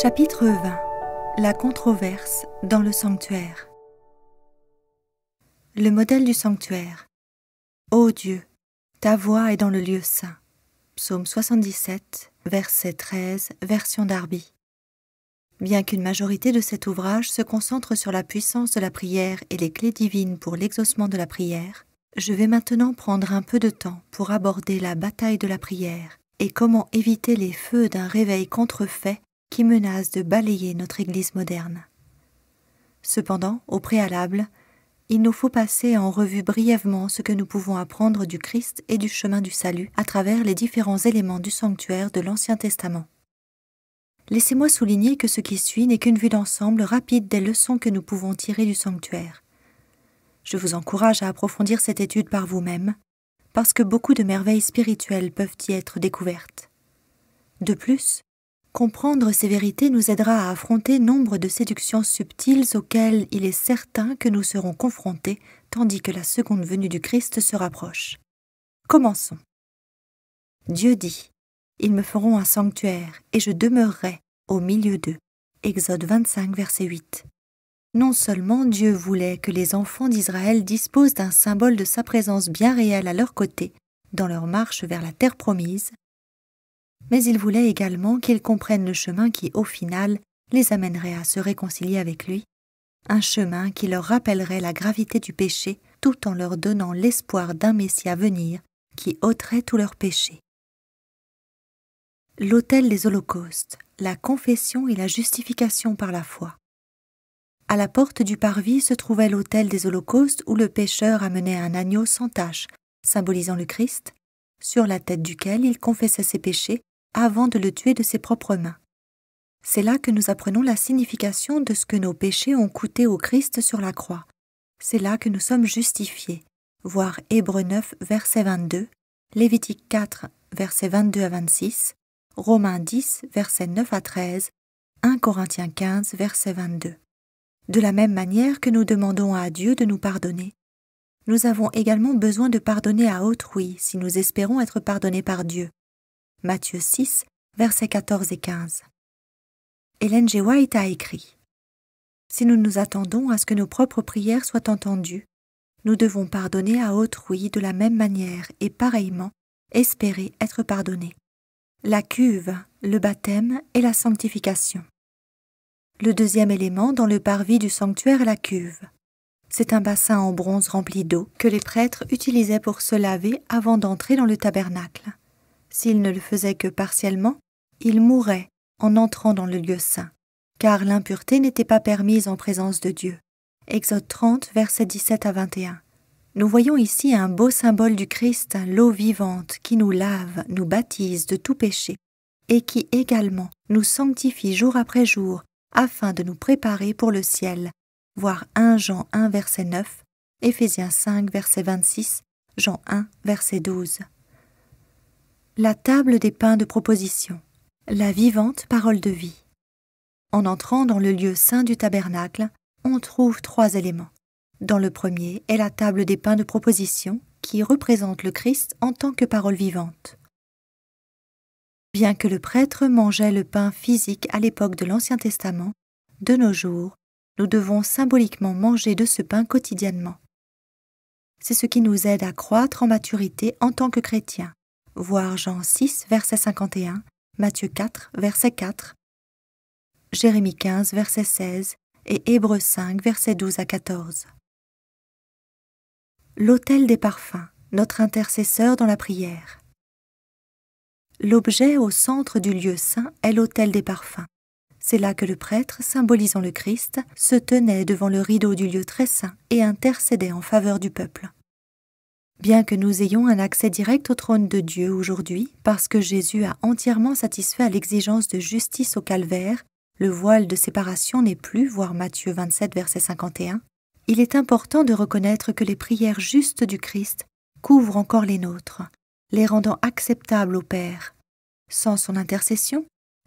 Chapitre 20. La controverse dans le sanctuaire. Le modèle du sanctuaire. Ô Dieu, ta voix est dans le lieu saint. Psaume 77, verset 13, version Darby. Bien qu'une majorité de cet ouvrage se concentre sur la puissance de la prière et les clés divines pour l'exaucement de la prière, je vais maintenant prendre un peu de temps pour aborder la bataille de la prière et comment éviter les feux d'un réveil contrefait qui menace de balayer notre Église moderne. Cependant, au préalable, il nous faut passer en revue brièvement ce que nous pouvons apprendre du Christ et du chemin du salut à travers les différents éléments du sanctuaire de l'Ancien Testament. Laissez-moi souligner que ce qui suit n'est qu'une vue d'ensemble rapide des leçons que nous pouvons tirer du sanctuaire. Je vous encourage à approfondir cette étude par vous-même, parce que beaucoup de merveilles spirituelles peuvent y être découvertes. De plus, comprendre ces vérités nous aidera à affronter nombre de séductions subtiles auxquelles il est certain que nous serons confrontés tandis que la seconde venue du Christ se rapproche. Commençons. Dieu dit « Ils me feront un sanctuaire et je demeurerai au milieu d'eux » Exode 25, verset 8. Non seulement Dieu voulait que les enfants d'Israël disposent d'un symbole de sa présence bien réelle à leur côté dans leur marche vers la terre promise, mais il voulait également qu'ils comprennent le chemin qui, au final, les amènerait à se réconcilier avec lui, un chemin qui leur rappellerait la gravité du péché tout en leur donnant l'espoir d'un Messie à venir qui ôterait tous leurs péchés. L'autel des holocaustes, la confession et la justification par la foi. À la porte du parvis se trouvait l'autel des holocaustes où le pécheur amenait un agneau sans tache, symbolisant le Christ, sur la tête duquel il confessait ses péchés avant de le tuer de ses propres mains. C'est là que nous apprenons la signification de ce que nos péchés ont coûté au Christ sur la croix. C'est là que nous sommes justifiés. Voir Hébreux 9, verset 22, Lévitique 4, verset 22 à 26, Romains 10, verset 9 à 13, 1 Corinthiens 15, verset 22. De la même manière que nous demandons à Dieu de nous pardonner, nous avons également besoin de pardonner à autrui si nous espérons être pardonnés par Dieu. Matthieu 6, versets 14 et 15. Ellen G. White a écrit « Si nous nous attendons à ce que nos propres prières soient entendues, nous devons pardonner à autrui de la même manière et pareillement espérer être pardonnés. » La cuve, le baptême et la sanctification. Le deuxième élément dans le parvis du sanctuaire est la cuve. C'est un bassin en bronze rempli d'eau que les prêtres utilisaient pour se laver avant d'entrer dans le tabernacle. S'ils ne le faisaient que partiellement, ils mourraient en entrant dans le lieu saint, car l'impureté n'était pas permise en présence de Dieu. Exode 30, versets 17 à 21. Nous voyons ici un beau symbole du Christ, l'eau vivante qui nous lave, nous baptise de tout péché, et qui également nous sanctifie jour après jour, afin de nous préparer pour le ciel. Voir 1 Jean 1, verset 9, Éphésiens 5, verset 26, Jean 1, verset 12. La table des pains de proposition, la vivante parole de vie. En entrant dans le lieu saint du tabernacle, on trouve 3 éléments. Dans le premier est la table des pains de proposition, qui représente le Christ en tant que parole vivante. Bien que le prêtre mangeait le pain physique à l'époque de l'Ancien Testament, de nos jours, nous devons symboliquement manger de ce pain quotidiennement. C'est ce qui nous aide à croître en maturité en tant que chrétiens. Voir Jean 6, verset 51, Matthieu 4, verset 4, Jérémie 15, verset 16 et Hébreux 5, verset 12 à 14. L'autel des parfums, notre intercesseur dans la prière. L'objet au centre du lieu saint est l'autel des parfums. C'est là que le prêtre, symbolisant le Christ, se tenait devant le rideau du lieu très saint et intercédait en faveur du peuple. Bien que nous ayons un accès direct au trône de Dieu aujourd'hui, parce que Jésus a entièrement satisfait à l'exigence de justice au calvaire, le voile de séparation n'est plus, voir Matthieu 27, verset 51, il est important de reconnaître que les prières justes du Christ couvrent encore les nôtres, les rendant acceptables au Père. Sans son intercession,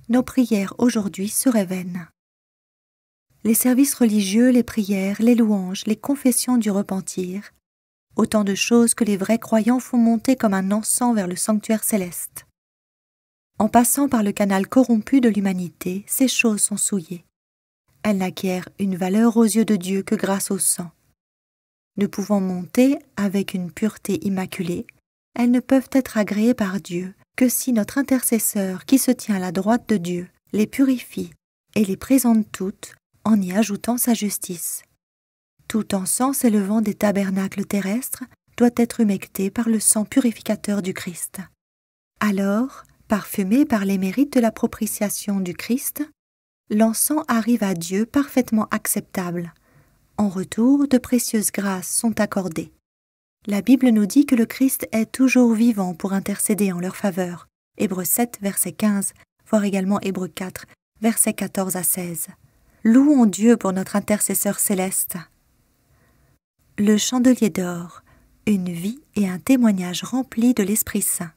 nos prières aujourd'hui seraient vaines. Les services religieux, les prières, les louanges, les confessions du repentir, autant de choses que les vrais croyants font monter comme un encens vers le sanctuaire céleste. En passant par le canal corrompu de l'humanité, ces choses sont souillées. Elles n'acquièrent une valeur aux yeux de Dieu que grâce au sang. Ne pouvant monter avec une pureté immaculée, elles ne peuvent être agréées par Dieu que si notre intercesseur qui se tient à la droite de Dieu les purifie et les présente toutes en y ajoutant sa justice. Tout encens s'élevant des tabernacles terrestres doit être humecté par le sang purificateur du Christ. Alors, parfumé par les mérites de la propitiation du Christ, l'encens arrive à Dieu parfaitement acceptable. En retour, de précieuses grâces sont accordées. La Bible nous dit que le Christ est toujours vivant pour intercéder en leur faveur. Hébreux 7, verset 15, voire également Hébreux 4, versets 14 à 16. Louons Dieu pour notre intercesseur céleste. Le chandelier d'or, une vie et un témoignage remplis de l'Esprit Saint.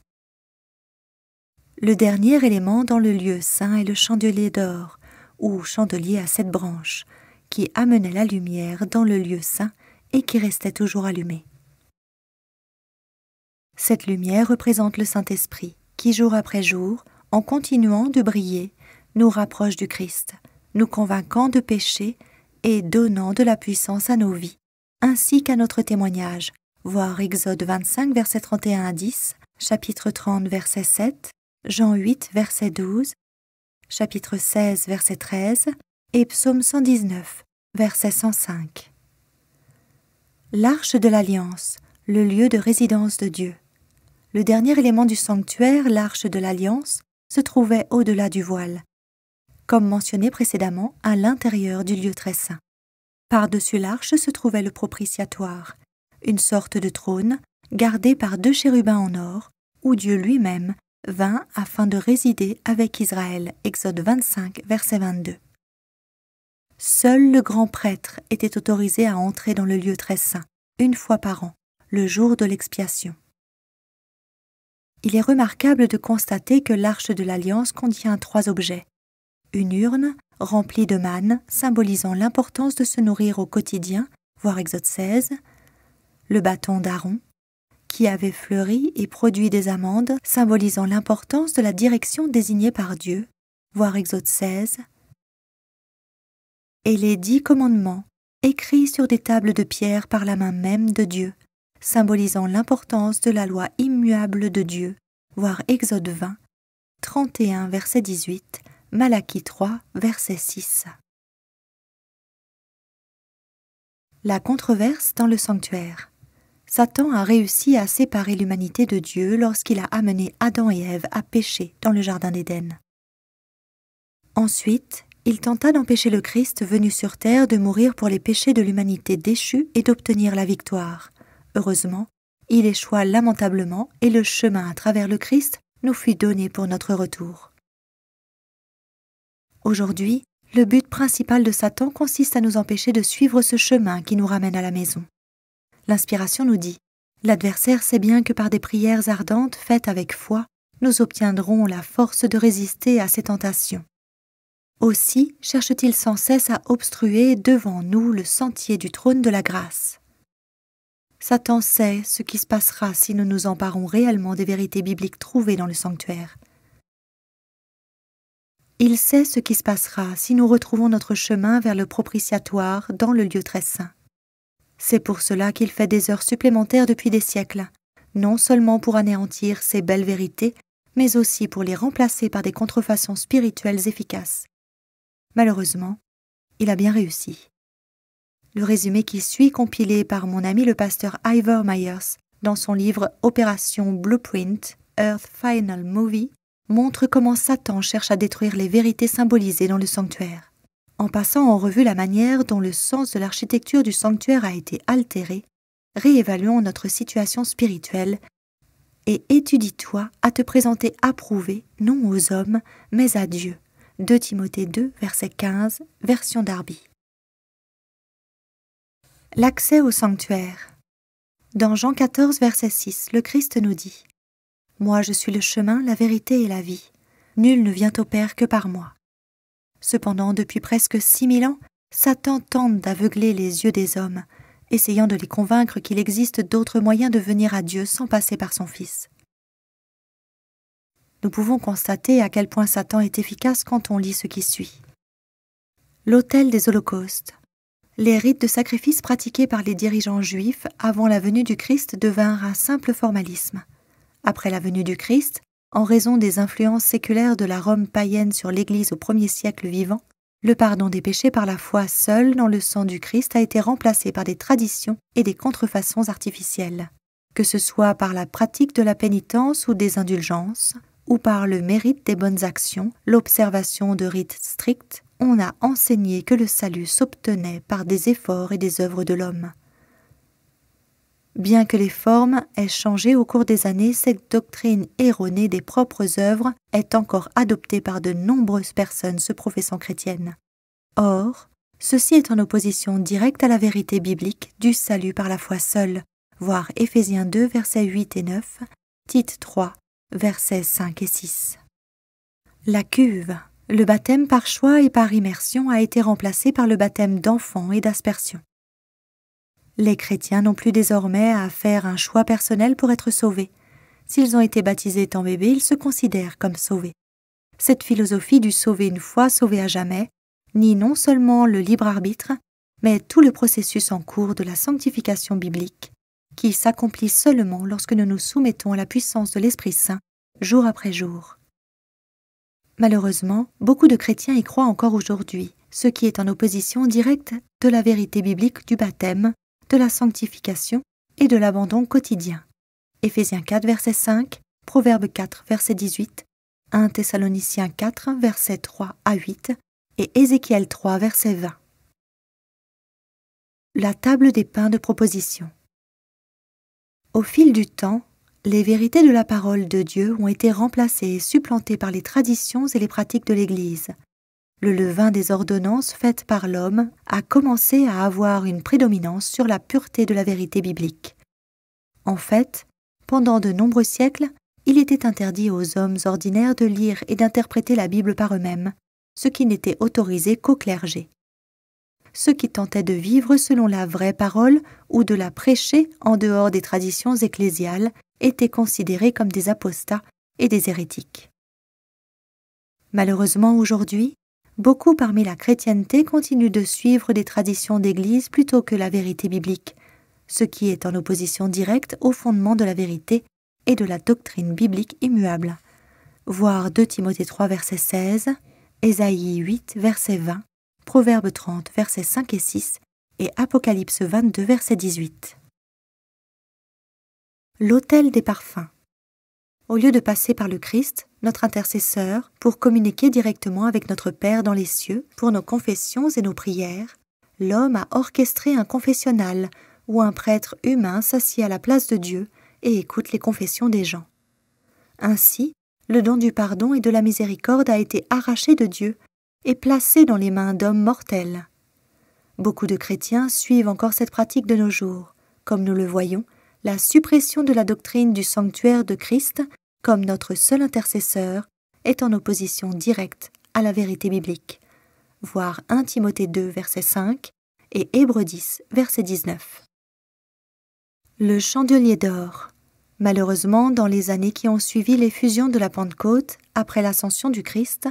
Le dernier élément dans le lieu saint est le chandelier d'or, ou chandelier à 7 branches, qui amenait la lumière dans le lieu saint et qui restait toujours allumé. Cette lumière représente le Saint-Esprit, qui jour après jour, en continuant de briller, nous rapproche du Christ, nous convainquant de péché et donnant de la puissance à nos vies, ainsi qu'à notre témoignage, voir Exode 25, verset 31 à 10, chapitre 30, verset 7, Jean 8, verset 12, chapitre 16, verset 13 et Psaume 119, verset 105. L'Arche de l'Alliance, le lieu de résidence de Dieu. Le dernier élément du sanctuaire, l'Arche de l'Alliance, se trouvait au-delà du voile, comme mentionné précédemment à l'intérieur du lieu très saint. Par-dessus l'arche se trouvait le propitiatoire, une sorte de trône gardé par 2 chérubins en or, où Dieu lui-même vint afin de résider avec Israël. Exode 25, verset 22. Seul le grand prêtre était autorisé à entrer dans le lieu très saint, une fois par an, le jour de l'expiation. Il est remarquable de constater que l'Arche de l'Alliance contient 3 objets. Une urne remplie de manne, symbolisant l'importance de se nourrir au quotidien, voir Exode 16, le bâton d'Aaron, qui avait fleuri et produit des amandes, symbolisant l'importance de la direction désignée par Dieu, voir Exode 16, et les 10 commandements, écrits sur des tables de pierre par la main même de Dieu, symbolisant l'importance de la loi immuable de Dieu, voir Exode 20, 31, verset 18, Malachie 3, verset 6. La controverse dans le sanctuaire. Satan a réussi à séparer l'humanité de Dieu lorsqu'il a amené Adam et Ève à pécher dans le jardin d'Éden. Ensuite, il tenta d'empêcher le Christ venu sur terre de mourir pour les péchés de l'humanité déchue et d'obtenir la victoire. Heureusement, il échoua lamentablement et le chemin à travers le Christ nous fut donné pour notre retour. Aujourd'hui, le but principal de Satan consiste à nous empêcher de suivre ce chemin qui nous ramène à la maison. L'inspiration nous dit « L'adversaire sait bien que par des prières ardentes faites avec foi, nous obtiendrons la force de résister à ces tentations. Aussi cherche-t-il sans cesse à obstruer devant nous le sentier du trône de la grâce. » Satan sait ce qui se passera si nous nous emparons réellement des vérités bibliques trouvées dans le sanctuaire. Il sait ce qui se passera si nous retrouvons notre chemin vers le propitiatoire dans le lieu très saint. C'est pour cela qu'il fait des heures supplémentaires depuis des siècles, non seulement pour anéantir ces belles vérités, mais aussi pour les remplacer par des contrefaçons spirituelles efficaces. Malheureusement, il a bien réussi. Le résumé qui suit, compilé par mon ami le pasteur Ivor Myers dans son livre Opération Blueprint, Earth Final Movie, montre comment Satan cherche à détruire les vérités symbolisées dans le sanctuaire. En passant en revue la manière dont le sens de l'architecture du sanctuaire a été altéré, réévaluons notre situation spirituelle et étudie-toi à te présenter approuvé, non aux hommes, mais à Dieu. 2 Timothée 2, verset 15, version Darby. L'accès au sanctuaire. Dans Jean 14, verset 6, le Christ nous dit « Moi je suis le chemin, la vérité et la vie. Nul ne vient au Père que par moi. » Cependant, depuis presque 6000 ans, Satan tente d'aveugler les yeux des hommes, essayant de les convaincre qu'il existe d'autres moyens de venir à Dieu sans passer par son Fils. Nous pouvons constater à quel point Satan est efficace quand on lit ce qui suit. L'autel des holocaustes. Les rites de sacrifice pratiqués par les dirigeants juifs avant la venue du Christ devinrent un simple formalisme. Après la venue du Christ, en raison des influences séculaires de la Rome païenne sur l'Église au 1er siècle vivant, le pardon des péchés par la foi seule dans le sang du Christ a été remplacé par des traditions et des contrefaçons artificielles, que ce soit par la pratique de la pénitence ou des indulgences, ou par le mérite des bonnes actions, l'observation de rites stricts. On a enseigné que le salut s'obtenait par des efforts et des œuvres de l'homme. Bien que les formes aient changé au cours des années, cette doctrine erronée des propres œuvres est encore adoptée par de nombreuses personnes se professant chrétiennes. Or, ceci est en opposition directe à la vérité biblique du salut par la foi seule, voir Éphésiens 2, versets 8 et 9, Tite 3, versets 5 et 6. La cuve. Le baptême par choix et par immersion a été remplacé par le baptême d'enfant et d'aspersion. Les chrétiens n'ont plus désormais à faire un choix personnel pour être sauvés. S'ils ont été baptisés étant bébés, ils se considèrent comme sauvés. Cette philosophie du sauver une fois, sauvé à jamais, nie non seulement le libre arbitre, mais tout le processus en cours de la sanctification biblique, qui s'accomplit seulement lorsque nous nous soumettons à la puissance de l'Esprit Saint, jour après jour. Malheureusement, beaucoup de chrétiens y croient encore aujourd'hui, ce qui est en opposition directe de la vérité biblique du baptême, de la sanctification et de l'abandon quotidien. Éphésiens 4, verset 5, Proverbes 4, verset 18, 1 Thessaloniciens 4, verset 3 à 8 et Ézéchiel 3, verset 20. La table des pains de proposition. Au fil du temps, les vérités de la parole de Dieu ont été remplacées et supplantées par les traditions et les pratiques de l'Église. Le levain des ordonnances faites par l'homme a commencé à avoir une prédominance sur la pureté de la vérité biblique. En fait, pendant de nombreux siècles, il était interdit aux hommes ordinaires de lire et d'interpréter la Bible par eux-mêmes, ce qui n'était autorisé qu'au clergé. Ceux qui tentaient de vivre selon la vraie parole ou de la prêcher en dehors des traditions ecclésiales étaient considérés comme des apostats et des hérétiques. Malheureusement, aujourd'hui, beaucoup parmi la chrétienté continuent de suivre des traditions d'Église plutôt que la vérité biblique, ce qui est en opposition directe au fondement de la vérité et de la doctrine biblique immuable. Voir 2 Timothée 3, verset 16, Ésaïe 8, verset 20, Proverbes 30, versets 5 et 6 et Apocalypse 22, verset 18. L'autel des parfums. Au lieu de passer par le Christ, notre intercesseur, pour communiquer directement avec notre Père dans les cieux, pour nos confessions et nos prières, l'homme a orchestré un confessionnal où un prêtre humain s'assied à la place de Dieu et écoute les confessions des gens. Ainsi, le don du pardon et de la miséricorde a été arraché de Dieu et placé dans les mains d'hommes mortels. Beaucoup de chrétiens suivent encore cette pratique de nos jours. Comme nous le voyons, la suppression de la doctrine du sanctuaire de Christ comme notre seul intercesseur est en opposition directe à la vérité biblique. Voir 1 Timothée 2, verset 5 et Hébreux 10, verset 19. Le chandelier d'or. Malheureusement, dans les années qui ont suivi l'effusion de la Pentecôte, après l'ascension du Christ,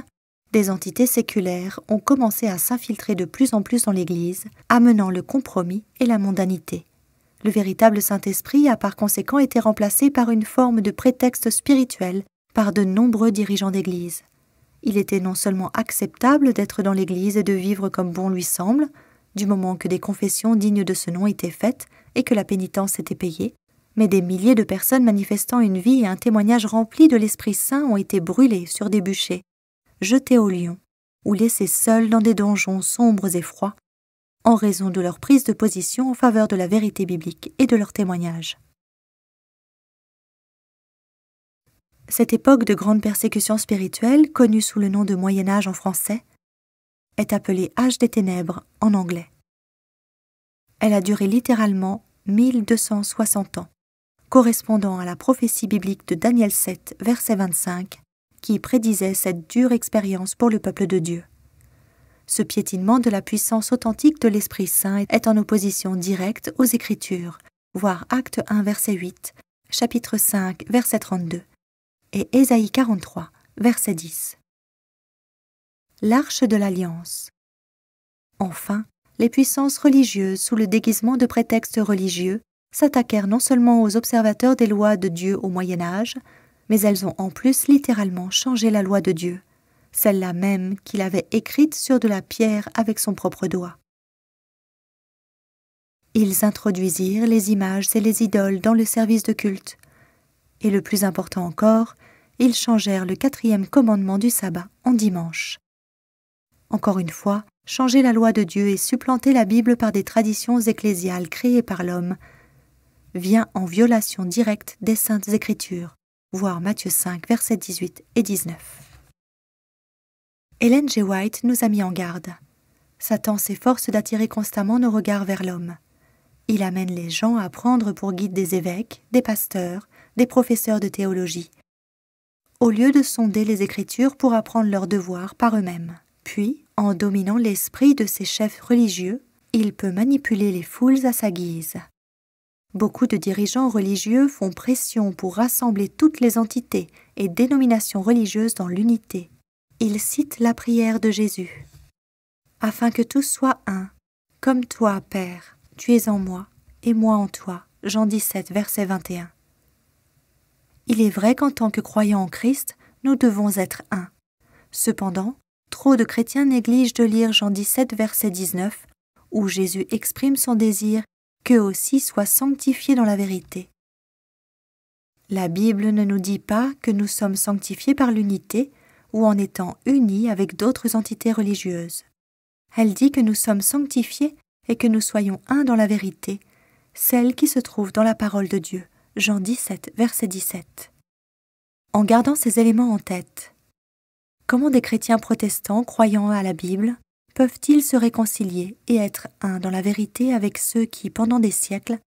des entités séculaires ont commencé à s'infiltrer de plus en plus dans l'Église, amenant le compromis et la mondanité. Le véritable Saint-Esprit a par conséquent été remplacé par une forme de prétexte spirituel par de nombreux dirigeants d'Église. Il était non seulement acceptable d'être dans l'Église et de vivre comme bon lui semble, du moment que des confessions dignes de ce nom étaient faites et que la pénitence était payée, mais des milliers de personnes manifestant une vie et un témoignage remplis de l'Esprit Saint ont été brûlées sur des bûchers, jetées au lion ou laissées seules dans des donjons sombres et froids, en raison de leur prise de position en faveur de la vérité biblique et de leur témoignage. Cette époque de grande persécution spirituelle, connue sous le nom de Moyen-Âge en français, est appelée Âge des Ténèbres en anglais. Elle a duré littéralement 1260 ans, correspondant à la prophétie biblique de Daniel 7, verset 25, qui prédisait cette dure expérience pour le peuple de Dieu. Ce piétinement de la puissance authentique de l'Esprit Saint est en opposition directe aux Écritures, voir Acte 1, verset 8, chapitre 5, verset 32, et Ésaïe 43, verset 10. L'Arche de l'Alliance. Enfin, les puissances religieuses, sous le déguisement de prétextes religieux, s'attaquèrent non seulement aux observateurs des lois de Dieu au Moyen Âge, mais elles ont en plus littéralement changé la loi de Dieu, celle-là même qu'il avait écrite sur de la pierre avec son propre doigt. Ils introduisirent les images et les idoles dans le service de culte, et le plus important encore, ils changèrent le 4e commandement du sabbat en dimanche. Encore une fois, changer la loi de Dieu et supplanter la Bible par des traditions ecclésiales créées par l'homme vient en violation directe des Saintes Écritures, voir Matthieu 5, versets 18 et 19. Ellen G. White nous a mis en garde. Satan s'efforce d'attirer constamment nos regards vers l'homme. Il amène les gens à prendre pour guide des évêques, des pasteurs, des professeurs de théologie, au lieu de sonder les Écritures pour apprendre leurs devoirs par eux-mêmes. Puis, en dominant l'esprit de ces chefs religieux, il peut manipuler les foules à sa guise. Beaucoup de dirigeants religieux font pression pour rassembler toutes les entités et dénominations religieuses dans l'unité. Ils citent la prière de Jésus. « Afin que tous soient un, comme toi, Père, tu es en moi et moi en toi. » Jean 17, verset 21. Il est vrai qu'en tant que croyants en Christ, nous devons être un. Cependant, trop de chrétiens négligent de lire Jean 17, verset 19, où Jésus exprime son désir qu'eux aussi soient sanctifiés dans la vérité. La Bible ne nous dit pas que nous sommes sanctifiés par l'unité ou en étant unis avec d'autres entités religieuses. Elle dit que nous sommes sanctifiés et que nous soyons un dans la vérité, celle qui se trouve dans la parole de Dieu, Jean 17, verset 17. En gardant ces éléments en tête, comment des chrétiens protestants croyant à la Bible peuvent-ils se réconcilier et être un dans la vérité avec ceux qui, pendant des siècles,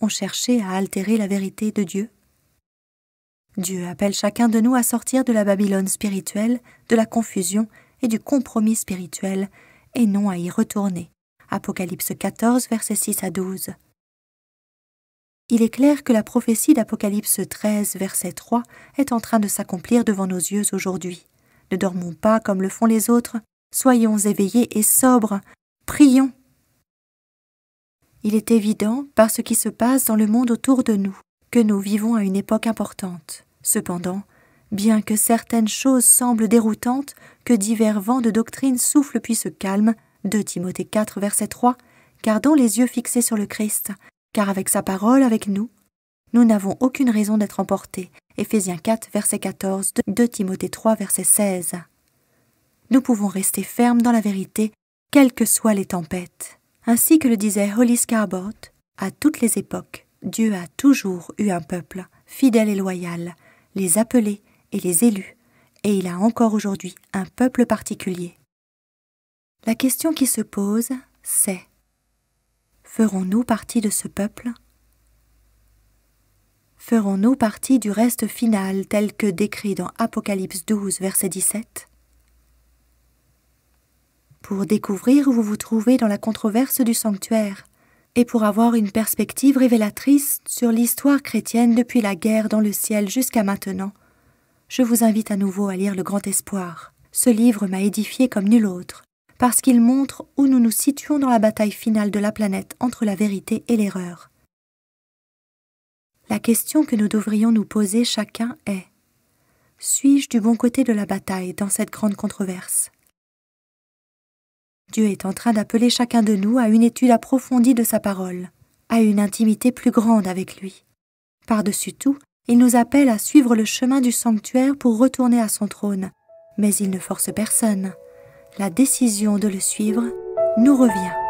ont cherché à altérer la vérité de Dieu? Dieu appelle chacun de nous à sortir de la Babylone spirituelle, de la confusion et du compromis spirituel, et non à y retourner. Apocalypse 14, versets 6 à 12. Il est clair que la prophétie d'Apocalypse 13, verset 3, est en train de s'accomplir devant nos yeux aujourd'hui. Ne dormons pas comme le font les autres, soyons éveillés et sobres, prions. Il est évident, par ce qui se passe dans le monde autour de nous, que nous vivons à une époque importante. Cependant, bien que certaines choses semblent déroutantes, que divers vents de doctrine soufflent puis se calment, 2 Timothée 4, verset 3, gardons les yeux fixés sur le Christ, car avec sa parole avec nous, nous n'avons aucune raison d'être emportés. Éphésiens 4, verset 14, 2 Timothée 3, verset 16. Nous pouvons rester fermes dans la vérité, quelles que soient les tempêtes. Ainsi que le disait Holly Scarborough, à toutes les époques, Dieu a toujours eu un peuple, fidèle et loyal, les appelés et les élus, et il a encore aujourd'hui un peuple particulier. La question qui se pose, c'est: ferons-nous partie de ce peuple? Ferons-nous partie du reste final tel que décrit dans Apocalypse 12, verset 17? Pour découvrir où vous vous trouvez dans la controverse du sanctuaire, et pour avoir une perspective révélatrice sur l'histoire chrétienne depuis la guerre dans le ciel jusqu'à maintenant, je vous invite à nouveau à lire Le Grand Espoir. Ce livre m'a édifié comme nul autre, parce qu'il montre où nous nous situons dans la bataille finale de la planète entre la vérité et l'erreur. La question que nous devrions nous poser chacun est: suis-je du bon côté de la bataille dans cette grande controverse? Dieu est en train d'appeler chacun de nous à une étude approfondie de sa parole, à une intimité plus grande avec lui. Par-dessus tout, il nous appelle à suivre le chemin du sanctuaire pour retourner à son trône, mais il ne force personne. La décision de le suivre nous revient.